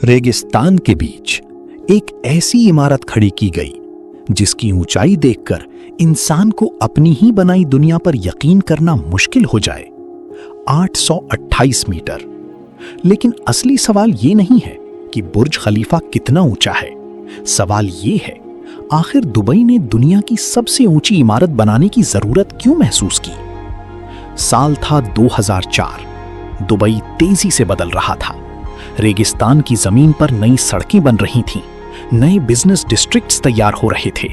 रेगिस्तान के बीच एक ऐसी इमारत खड़ी की गई जिसकी ऊंचाई देखकर इंसान को अपनी ही बनाई दुनिया पर यकीन करना मुश्किल हो जाए। 828 मीटर। लेकिन असली सवाल ये नहीं है कि बुर्ज खलीफा कितना ऊंचा है। सवाल ये है, आखिर दुबई ने दुनिया की सबसे ऊंची इमारत बनाने की जरूरत क्यों महसूस की? साल था 2004। दुबई तेजी से बदल रहा था। रेगिस्तान की जमीन पर नई सड़कें बन रही थीं, नए बिजनेस डिस्ट्रिक्ट्स तैयार हो रहे थे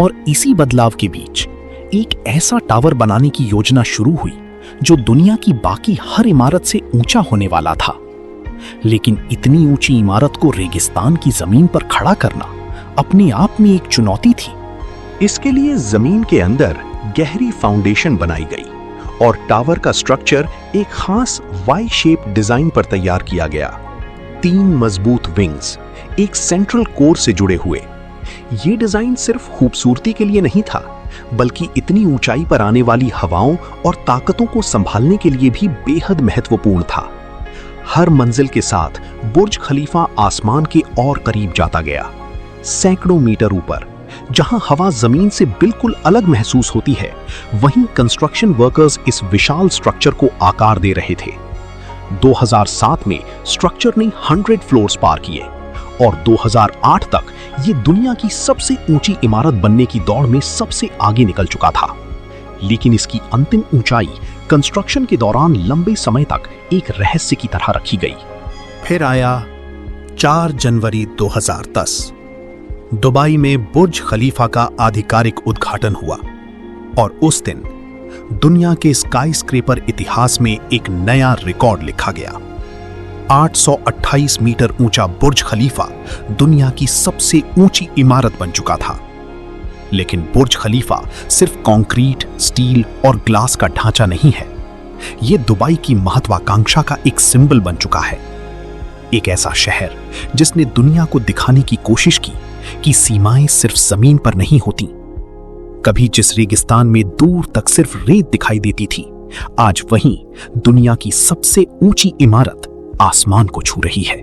और इसी बदलाव के बीच एक ऐसा टावर बनाने की योजना शुरू हुई जो दुनिया की बाकी हर इमारत से ऊंचा होने वाला था। लेकिन इतनी ऊंची इमारत को रेगिस्तान की जमीन पर खड़ा करना अपने आप में एक चुनौती थी। इसके लिए जमीन के अंदर गहरी फाउंडेशन बनाई गई और टावर का स्ट्रक्चर एक खास वाई शेप डिजाइन पर तैयार किया गया। 3 मजबूत विंग्स एक सेंट्रल कोर से जुड़े हुए। यह डिजाइन सिर्फ खूबसूरती के लिए नहीं था, बल्कि इतनी ऊंचाई पर आने वाली हवाओं और ताकतों को संभालने के लिए भी बेहद महत्वपूर्ण था। हर मंजिल के साथ बुर्ज खलीफा आसमान के और करीब जाता गया। सैकड़ों मीटर ऊपर, जहां हवा जमीन से बिल्कुल अलग महसूस होती है, वहीं कंस्ट्रक्शन वर्कर्स इस विशाल स्ट्रक्चर को आकार दे रहे थे। 2007 में स्ट्रक्चर ने 100 फ्लोर्स पार किए और 2008 तक ये दुनिया की सबसे ऊंची इमारत बनने की दौड़ में सबसे आगे निकल चुका था। लेकिन इसकी अंतिम ऊंचाई कंस्ट्रक्शन के दौरान लंबे समय तक एक रहस्य की तरह रखी गई। फिर आया 4 जनवरी 2010। दुबई में बुर्ज खलीफा का आधिकारिक उद्घाटन हुआ और उस दिन दुनिया के स्काईस्क्रेपर इतिहास में एक नया रिकॉर्ड लिखा गया। 828 मीटर ऊंचा बुर्ज खलीफा दुनिया की सबसे ऊंची इमारत बन चुका था। लेकिन बुर्ज खलीफा सिर्फ कंक्रीट, स्टील और ग्लास का ढांचा नहीं है। यह दुबई की महत्वाकांक्षा का एक सिंबल बन चुका है। एक ऐसा शहर जिसने दुनिया को दिखाने की कोशिश की कि सीमाएं सिर्फ जमीन पर नहीं होती। कभी जिस रेगिस्तान में दूर तक सिर्फ रेत दिखाई देती थी, आज वहीं दुनिया की सबसे ऊंची इमारत आसमान को छू रही है।